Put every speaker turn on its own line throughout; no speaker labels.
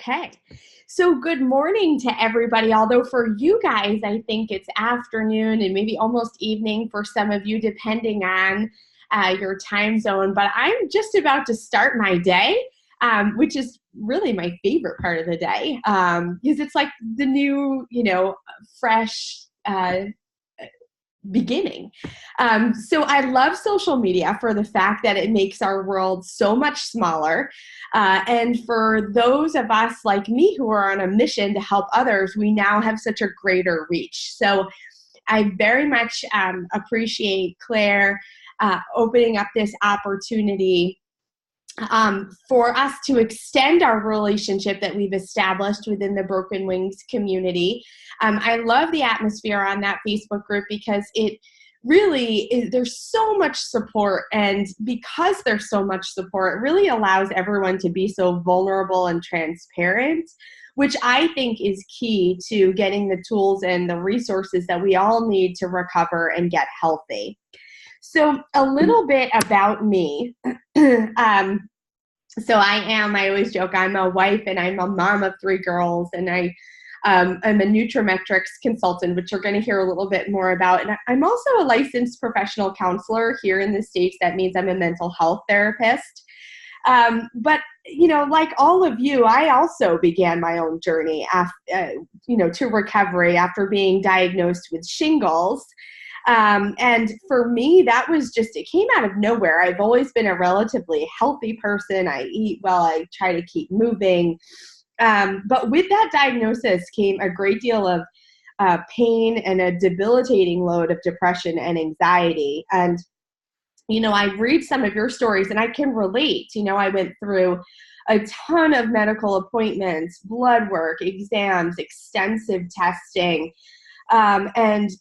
Okay. So good morning to everybody. Although for you guys, I think it's afternoon and maybe almost evening for some of you, depending on your time zone. But I'm just about to start my day, which is really my favorite part of the day because it's like the new, fresh beginning. So I love social media for the fact that it makes our world so much smaller. And for those of us like me who are on a mission to help others, we now have such a greater reach. So I very much appreciate Claire opening up this opportunity for us to extend our relationship that we've established within the Broken Wings community. I love the atmosphere on that Facebook group because it really is, there's so much support, and because there's so much support, it really allows everyone to be so vulnerable and transparent, which I think is key to getting the tools and the resources that we all need to recover and get healthy. So a little bit about me. So I always joke, I'm a wife and I'm a mom of 3 girls, and I'm a Nutrimetrics consultant, which you're going to hear a little bit more about. And I'm also a licensed professional counselor here in the States. That means I'm a mental health therapist. But, like all of you, I also began my own journey, to recovery after being diagnosed with shingles. And for me, that was it came out of nowhere. I've always been a relatively healthy person. I eat well, I try to keep moving. But with that diagnosis came a great deal of pain and a debilitating load of depression and anxiety. And, I read some of your stories and I can relate. I went through a ton of medical appointments, blood work, exams, extensive testing. And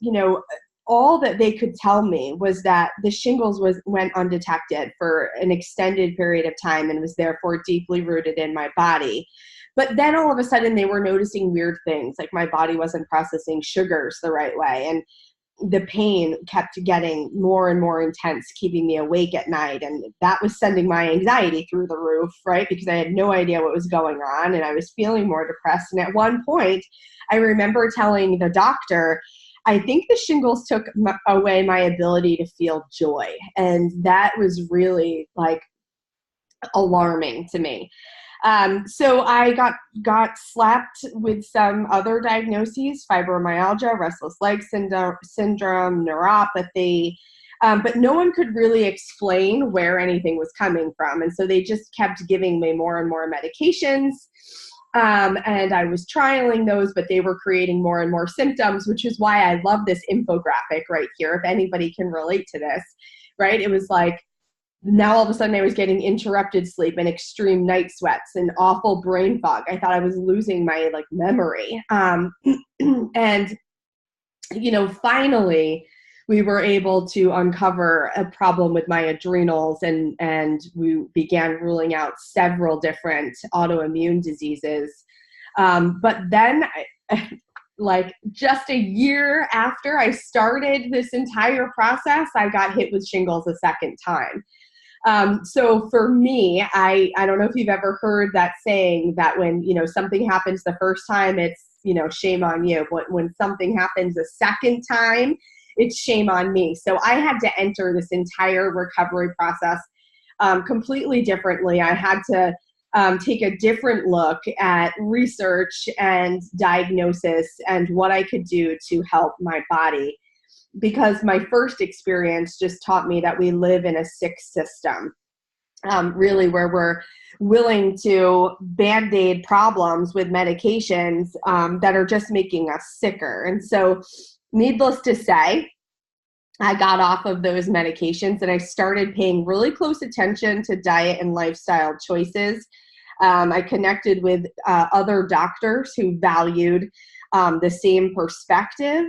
all that they could tell me was that the shingles went undetected for an extended period of time and was therefore deeply rooted in my body. But then all of a sudden they were noticing weird things, like my body wasn't processing sugars the right way. And the pain kept getting more and more intense, keeping me awake at night. And that was sending my anxiety through the roof, right? Because I had no idea what was going on and I was feeling more depressed. And at one point, I remember telling the doctor, I think the shingles took away my ability to feel joy. And that was really alarming to me. So I got slapped with some other diagnoses: fibromyalgia, restless leg syndrome, neuropathy. But no one could really explain where anything was coming from. And so they just kept giving me more and more medications. And I was trialing those, but they were creating more and more symptoms, which is why I love this infographic right here. If anybody can relate to this, right? It was like, now all of a sudden I was getting interrupted sleep and extreme night sweats and awful brain fog. I thought I was losing my memory. And, finally we were able to uncover a problem with my adrenals, and we began ruling out several different autoimmune diseases. But then just a year after I started this entire process, I got hit with shingles a second time. So for me, I don't know if you've ever heard that saying that when, something happens the first time, it's, shame on you. But when something happens a second time, it's shame on me. So I had to enter this entire recovery process completely differently. I had to take a different look at research and diagnosis and what I could do to help my body, because my first experience just taught me that we live in a sick system, really, where we're willing to band-aid problems with medications that are just making us sicker. And so needless to say, I got off of those medications and I started paying really close attention to diet and lifestyle choices. I connected with other doctors who valued the same perspective.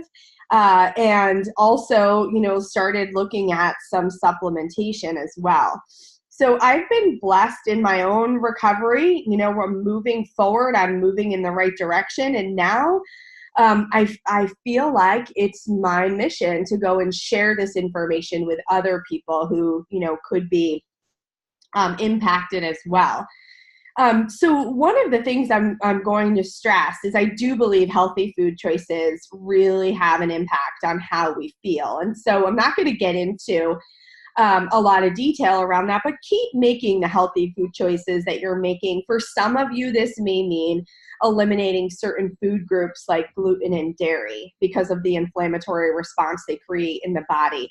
And also, started looking at some supplementation as well. So I've been blessed in my own recovery. We're moving forward. I'm moving in the right direction. And now I feel like it's my mission to go and share this information with other people who, could be impacted as well. So one of the things I'm going to stress is I do believe healthy food choices really have an impact on how we feel. And so I'm not going to get into a lot of detail around that, but keep making the healthy food choices that you're making. For some of you, this may mean eliminating certain food groups like gluten and dairy because of the inflammatory response they create in the body.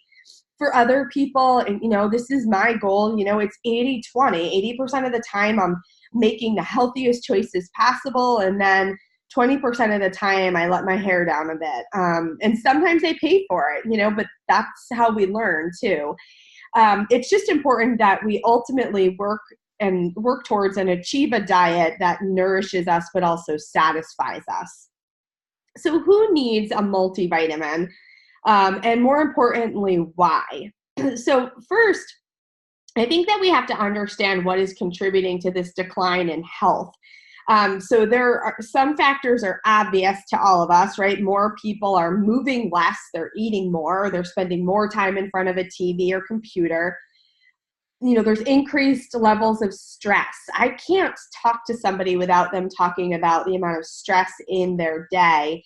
For other people, and this is my goal, it's 80-20. 80% of the time I'm making the healthiest choices possible, and then 20% of the time I let my hair down a bit. And sometimes I pay for it, but that's how we learn too. It's just important that we ultimately work towards and achieve a diet that nourishes us but also satisfies us. So who needs a multivitamin? And more importantly, why? So first, I think that we have to understand what is contributing to this decline in health. So there are some factors are obvious to all of us, right? More people are moving less, they're eating more, they're spending more time in front of a TV or computer. There's increased levels of stress. I can't talk to somebody without them talking about the amount of stress in their day.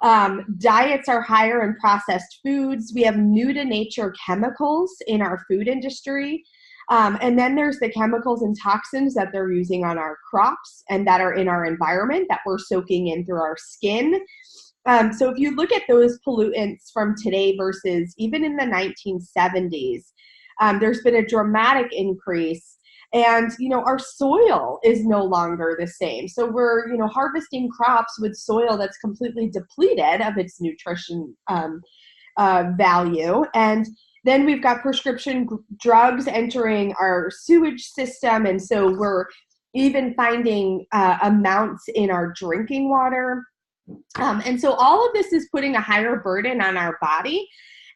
Diets are higher in processed foods. We have new to nature chemicals in our food industry. And then there's the chemicals and toxins that they're using on our crops and that are in our environment that we're soaking in through our skin. So if you look at those pollutants from today versus even in the 1970s, there's been a dramatic increase. And, our soil is no longer the same. So we're, harvesting crops with soil that's completely depleted of its nutrition value. And then we've got prescription drugs entering our sewage system. And so we're even finding amounts in our drinking water. And so all of this is putting a higher burden on our body.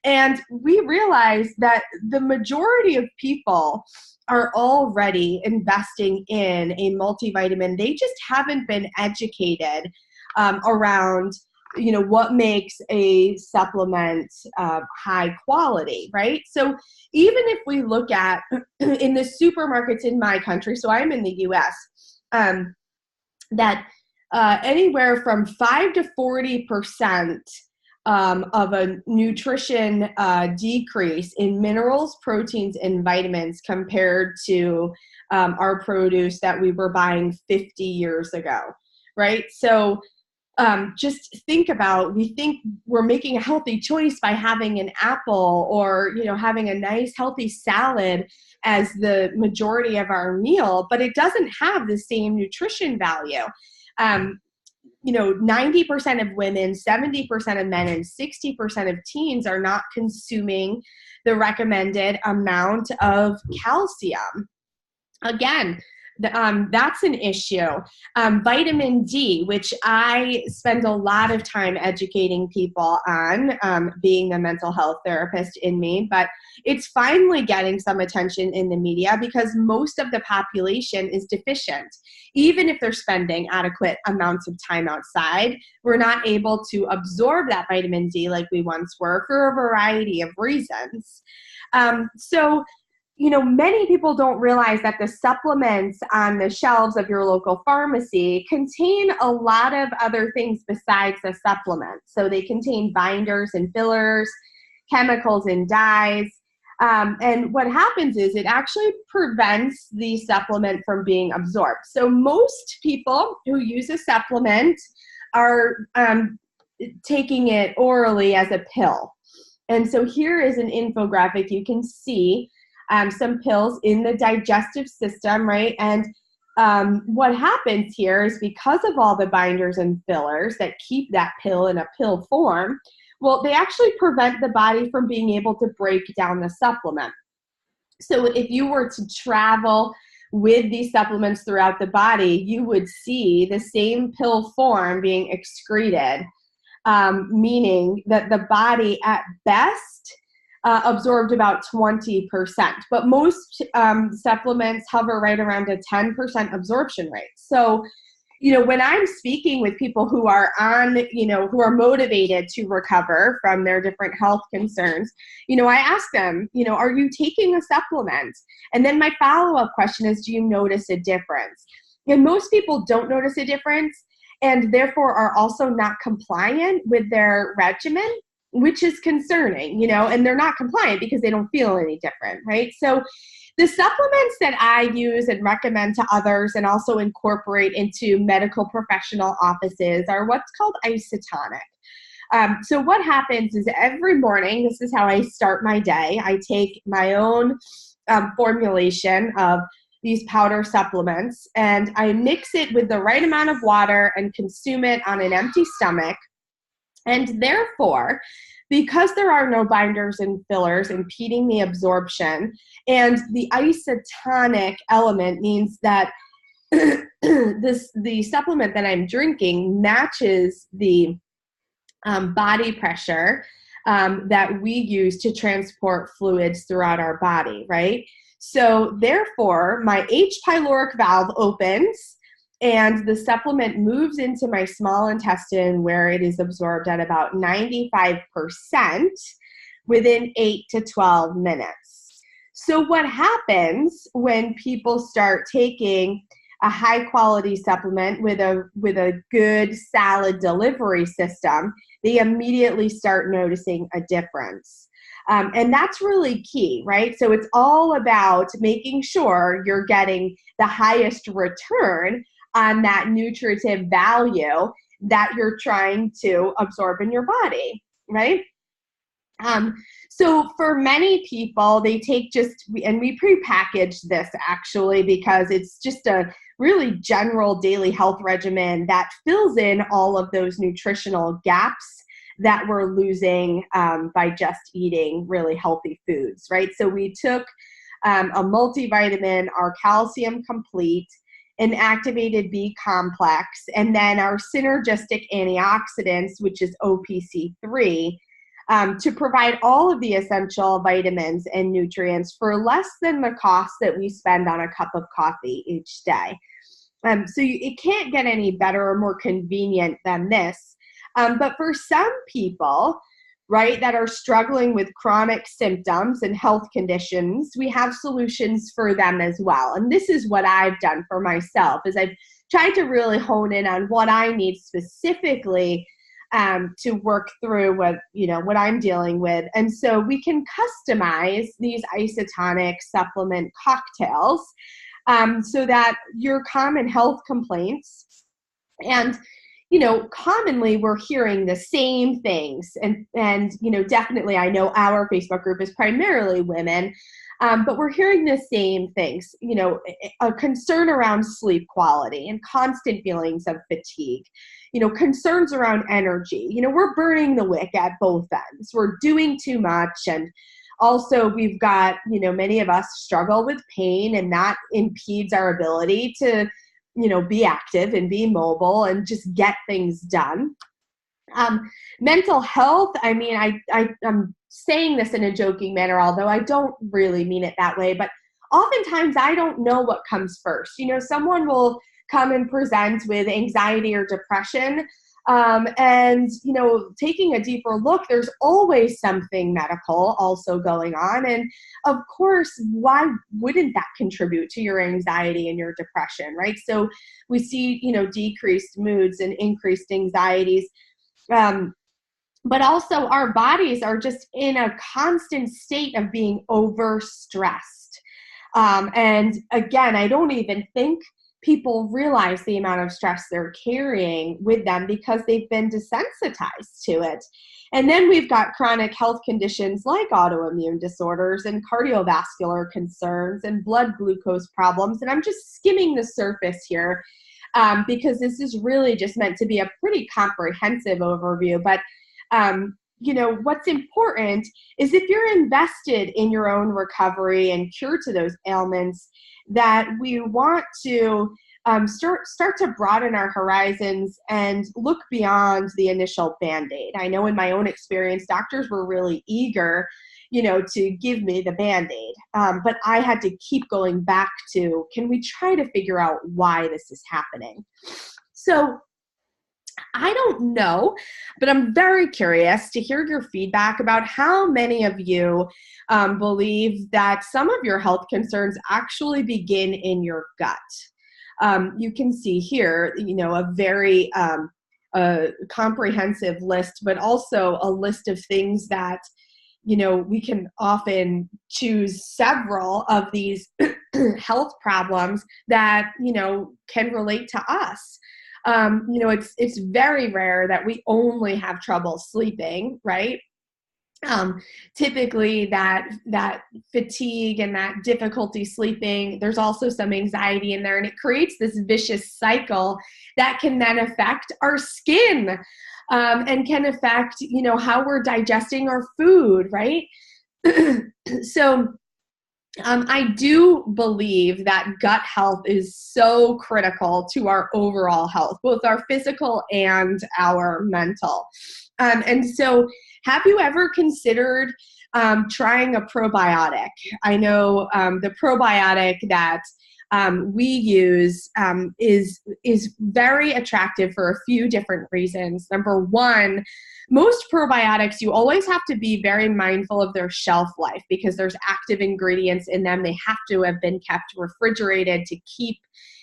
And we realize that the majority of people are already investing in a multivitamin. They just haven't been educated around, what makes a supplement high quality, right? So even if we look at in the supermarkets in my country, so I'm in the US, that anywhere from 5 to 40% of a nutrition decrease in minerals, proteins, and vitamins compared to our produce that we were buying 50 years ago, right? So just think about, we think we're making a healthy choice by having an apple or, having a nice healthy salad as the majority of our meal, but it doesn't have the same nutrition value. 90% of women, 70% of men, and 60% of teens are not consuming the recommended amount of calcium. Again, that's an issue. Vitamin D, which I spend a lot of time educating people on, being the mental health therapist in me, but it's finally getting some attention in the media because most of the population is deficient. Even if they're spending adequate amounts of time outside, we're not able to absorb that vitamin D like we once were for a variety of reasons. Many people don't realize that the supplements on the shelves of your local pharmacy contain a lot of other things besides the supplements. So they contain binders and fillers, chemicals and dyes. And what happens is it actually prevents the supplement from being absorbed. So most people who use a supplement are taking it orally as a pill. And so here is an infographic. You can see some pills in the digestive system, right? And what happens here is because of all the binders and fillers that keep that pill in a pill form, well, they actually prevent the body from being able to break down the supplement. So if you were to travel with these supplements throughout the body, you would see the same pill form being excreted, meaning that the body at best absorbed about 20%, but most supplements hover right around a 10% absorption rate. So, when I'm speaking with people who are on, who are motivated to recover from their different health concerns, I ask them, are you taking a supplement? And then my follow-up question is, do you notice a difference? And most people don't notice a difference and therefore are also not compliant with their regimen, which is concerning, and they're not compliant because they don't feel any different, right? So the supplements that I use and recommend to others and also incorporate into medical professional offices are what's called isotonic. So what happens is every morning, this is how I start my day. I take my own formulation of these powder supplements and I mix it with the right amount of water and consume it on an empty stomach. And therefore, because there are no binders and fillers impeding the absorption, and the isotonic element means that the supplement that I'm drinking matches the body pressure that we use to transport fluids throughout our body, right? So therefore, my H. pyloric valve opens and the supplement moves into my small intestine where it is absorbed at about 95% within 8 to 12 minutes. So what happens when people start taking a high quality supplement with a good solid delivery system, they immediately start noticing a difference. And that's really key, right? So it's all about making sure you're getting the highest return on that nutritive value that you're trying to absorb in your body, right? So for many people, they take and we prepackage this actually because it's just a really general daily health regimen that fills in all of those nutritional gaps that we're losing by just eating really healthy foods, right? So we took a multivitamin, our calcium complete, an activated B complex, and then our synergistic antioxidants, which is OPC3, to provide all of the essential vitamins and nutrients for less than the cost that we spend on a cup of coffee each day. So it can't get any better or more convenient than this. But for some people, right, that are struggling with chronic symptoms and health conditions, we have solutions for them as well. And this is what I've done for myself, is I've tried to really hone in on what I need specifically to work through what I'm dealing with. And so we can customize these isotonic supplement cocktails so that your common health complaints and commonly we're hearing the same things and definitely I know our Facebook group is primarily women, but we're hearing the same things, a concern around sleep quality and constant feelings of fatigue, concerns around energy, we're burning the wick at both ends. We're doing too much. And also we've got, many of us struggle with pain and that impedes our ability to be active and be mobile and just get things done. Mental health, I mean, I'm saying this in a joking manner, although I don't really mean it that way, but oftentimes I don't know what comes first. Someone will come and present with anxiety or depression, and taking a deeper look, there's always something medical also going on. And of course, why wouldn't that contribute to your anxiety and your depression, right? So we see, decreased moods and increased anxieties. But also our bodies are just in a constant state of being overstressed. And again, I don't even think people realize the amount of stress they're carrying with them because they've been desensitized to it. And then we've got chronic health conditions like autoimmune disorders and cardiovascular concerns and blood glucose problems. And I'm just skimming the surface here because this is really just meant to be a pretty comprehensive overview. But what's important is if you're invested in your own recovery and cure to those ailments, that we want to start to broaden our horizons and look beyond the initial Band-Aid. I know in my own experience, doctors were really eager, to give me the Band-Aid. But I had to keep going back to, can we try to figure out why this is happening? So I don't know, but I'm very curious to hear your feedback about how many of you believe that some of your health concerns actually begin in your gut. you can see here, a very comprehensive list, but also a list of things that, we can often choose several of these health problems that, can relate to us. It's very rare that we only have trouble sleeping, right? Typically that fatigue and that difficulty sleeping, there's also some anxiety in there, and it creates this vicious cycle that can then affect our skin, and can affect, how we're digesting our food, right? So I do believe that gut health is so critical to our overall health, both our physical and our mental. And so have you ever considered trying a probiotic? I know the probiotic that we use is very attractive for a few different reasons. Number one, most probiotics, you always have to be very mindful of their shelf life because there's active ingredients in them. They have to have been kept refrigerated to keep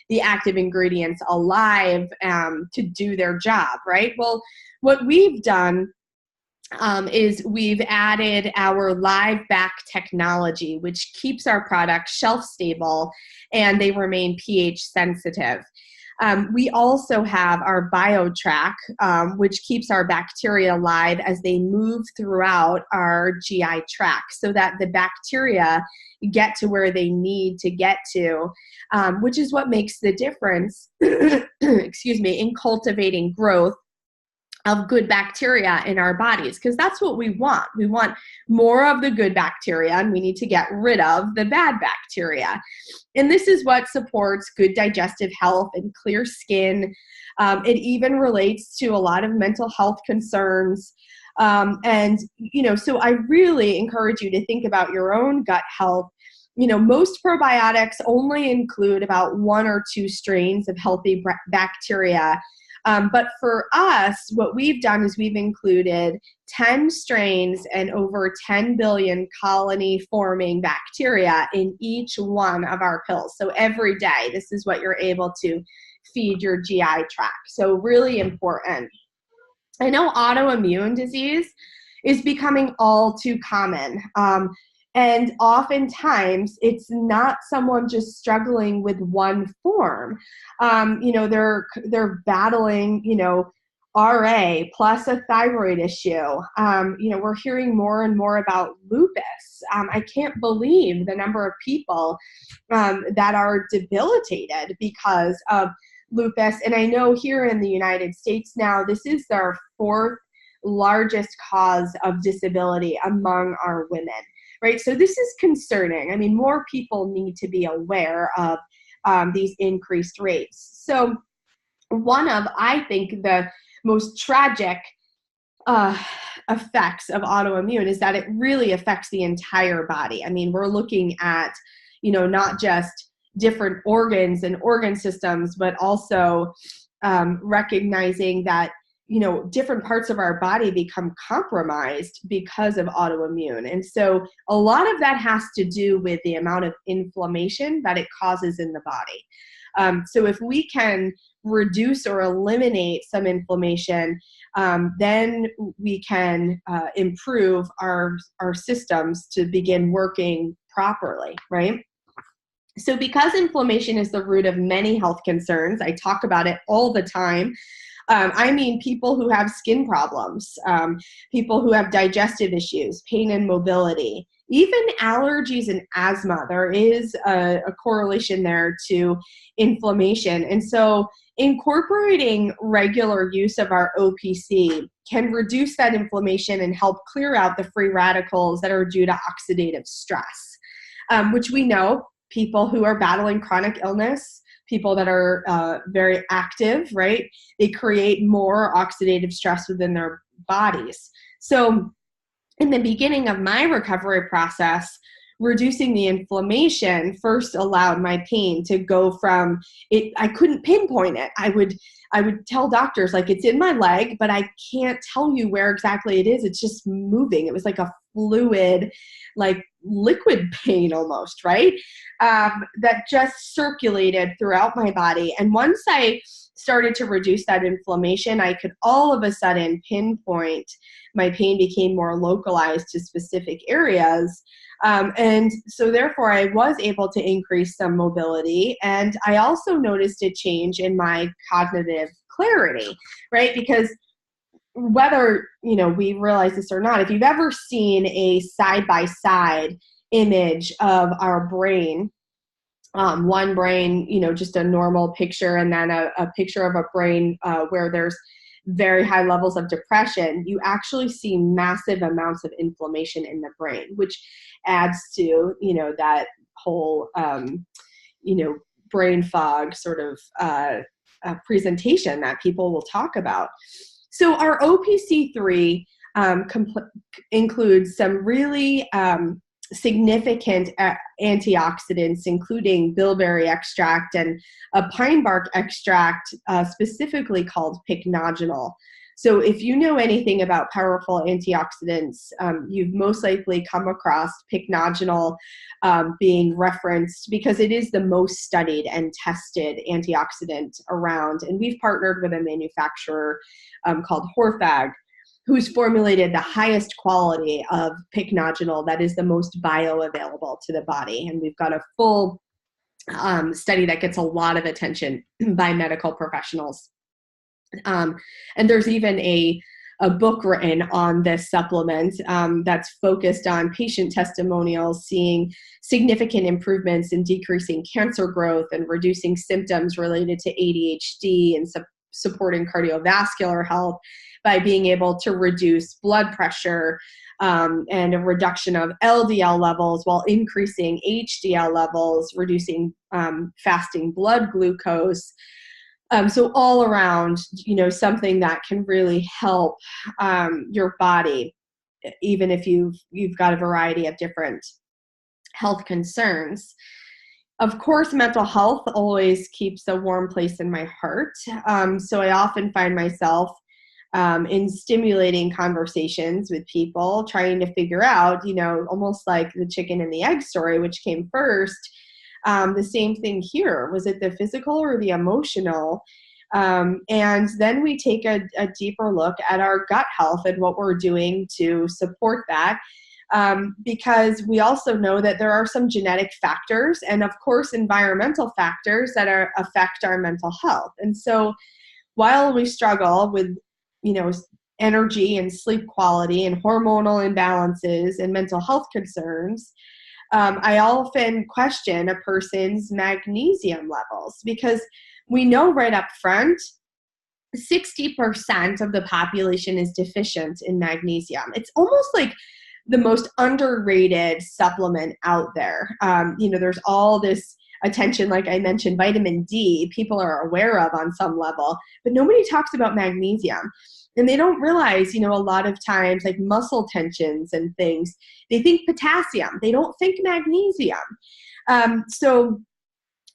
the active ingredients alive to do their job, right? Well, what we've done is we've added our live back technology, which keeps our products shelf stable and they remain pH sensitive. We also have our BioTrack, which keeps our bacteria alive as they move throughout our GI tract so that the bacteria get to where they need to get to, which is what makes the difference, in cultivating growth of good bacteria in our bodies, because that's what we want. We want more of the good bacteria, and we need to get rid of the bad bacteria. And this is what supports good digestive health and clear skin. It even relates to a lot of mental health concerns. So I really encourage you to think about your own gut health. Most probiotics only include about 1 or 2 strains of healthy bacteria. But for us, what we've done is we've included 10 strains and over 10 billion colony-forming bacteria in each one of our pills. So every day, this is what you're able to feed your GI tract. So really important. I know autoimmune disease is becoming all too common. And oftentimes, it's not someone just struggling with one form. They're battling, RA plus a thyroid issue. We're hearing more and more about lupus. I can't believe the number of people that are debilitated because of lupus. And I know here in the United States now, this is their 4th largest cause of disability among our women. Right, so this is concerning. I mean, more people need to be aware of these increased rates. So one of, I think, the most tragic effects of autoimmune is that it really affects the entire body. I mean, we're looking at, not just different organs and organ systems, but also recognizing that different parts of our body become compromised because of autoimmune. And so a lot of that has to do with the amount of inflammation that it causes in the body. So if we can reduce or eliminate some inflammation, then we can improve our systems to begin working properly, right? So because inflammation is the root of many health concerns, I talk about it all the time. I mean people who have skin problems, people who have digestive issues, pain and mobility, even allergies and asthma. There is a correlation there to inflammation. And so incorporating regular use of our OPC can reduce that inflammation and help clear out the free radicals that are due to oxidative stress, which we know people who are battling chronic illness, people that are very active, right? They create more oxidative stress within their bodies. So in the beginning of my recovery process, reducing the inflammation first allowed my pain to go from it. I couldn't pinpoint it. I would tell doctors, like, it's in my leg, but I can't tell you where exactly it is. It's just moving. It was like a fluid, like liquid pain almost, right? That just circulated throughout my body. And once I started to reduce that inflammation, I could all of a sudden pinpoint my pain became more localized to specific areas. And so therefore I was able to increase some mobility. And I also noticed a change in my cognitive clarity, right? Because whether, we realize this or not, if you've ever seen a side-by-side image of our brain, one brain, just a normal picture, and then a picture of a brain where there's very high levels of depression, you actually see massive amounts of inflammation in the brain, which adds to, that whole, brain fog sort of presentation that people will talk about. So our OPC3 includes some really significant antioxidants, including bilberry extract and a pine bark extract, specifically called pycnogenol. So if you know anything about powerful antioxidants, you've most likely come across pycnogenol being referenced because it is the most studied and tested antioxidant around. And we've partnered with a manufacturer called Horphag, who's formulated the highest quality of pycnogenol that is the most bioavailable to the body. And we've got a full study that gets a lot of attention by medical professionals. And there's even a book written on this supplement that's focused on patient testimonials, seeing significant improvements in decreasing cancer growth and reducing symptoms related to ADHD and supporting cardiovascular health by being able to reduce blood pressure and a reduction of LDL levels while increasing HDL levels, reducing fasting blood glucose. So all around, something that can really help your body, even if you've got a variety of different health concerns. Of course, mental health always keeps a warm place in my heart. So I often find myself in stimulating conversations with people, trying to figure out, almost like the chicken and the egg story, which came first. The same thing here. Was it the physical or the emotional? And then we take a deeper look at our gut health and what we're doing to support that. Because we also know that there are some genetic factors and, of course, environmental factors that affect our mental health. And so while we struggle with, energy and sleep quality and hormonal imbalances and mental health concerns, I often question a person's magnesium levels because we know right up front, 60% of the population is deficient in magnesium. It's almost like the most underrated supplement out there. There's all this attention, like I mentioned, vitamin D, people are aware of on some level, but nobody talks about magnesium. And they don't realize, a lot of times, like muscle tensions and things, they think potassium, they don't think magnesium. So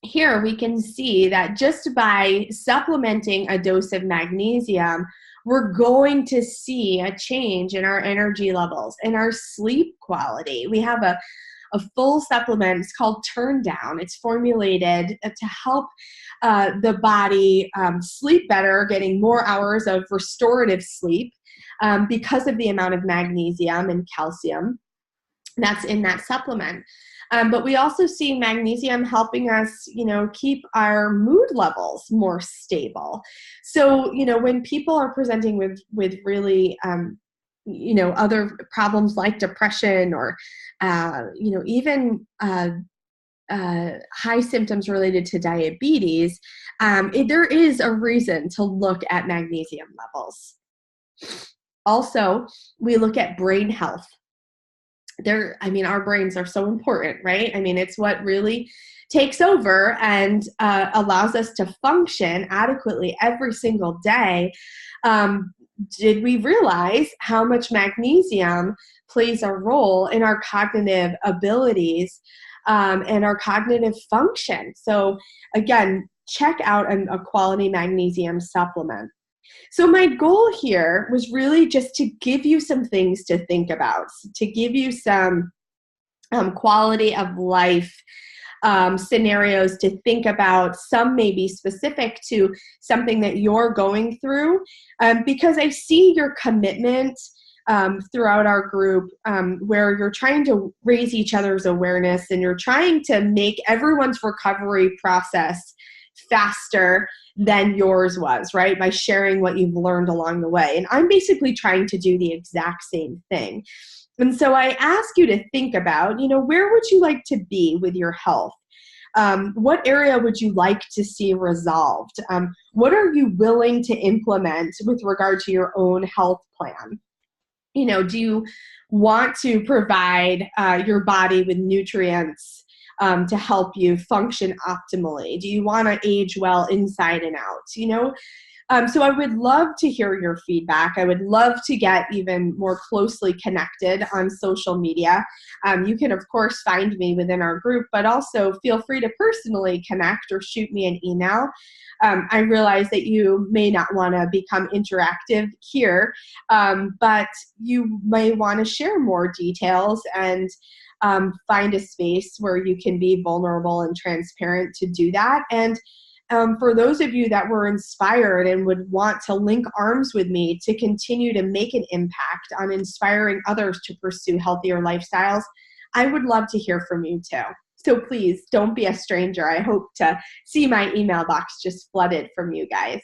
here we can see that just by supplementing a dose of magnesium, we're going to see a change in our energy levels and our sleep quality. We have a full supplement. It's called Turn Down. It's formulated to help the body sleep better, getting more hours of restorative sleep because of the amount of magnesium and calcium that's in that supplement. But we also see magnesium helping us, keep our mood levels more stable. So, when people are presenting with really, other problems like depression or, even high symptoms related to diabetes, there is a reason to look at magnesium levels. Also, we look at brain health. Our brains are so important, right? It's what really takes over and allows us to function adequately every single day. Did we realize how much magnesium plays a role in our cognitive abilities and our cognitive function? So again, check out a quality magnesium supplement. So my goal here was really just to give you some things to think about, to give you some quality of life scenarios to think about. Some may be specific to something that you're going through, because I see your commitment throughout our group, where you're trying to raise each other's awareness and you're trying to make everyone's recovery process faster than yours was, right? By sharing what you've learned along the way. And I'm basically trying to do the exact same thing. And so I ask you to think about, where would you like to be with your health? What area would you like to see resolved? What are you willing to implement with regard to your own health plan? Do you want to provide your body with nutrients to help you function optimally? Do you want to age well inside and out? So I would love to hear your feedback. I would love to get even more closely connected on social media. You can, of course, find me within our group, but also feel free to personally connect or shoot me an email. I realize that you may not want to become interactive here, but you may want to share more details and find a space where you can be vulnerable and transparent to do that. And for those of you that were inspired and would want to link arms with me to continue to make an impact on inspiring others to pursue healthier lifestyles, I would love to hear from you too. So please don't be a stranger. I hope to see my email box just flooded from you guys.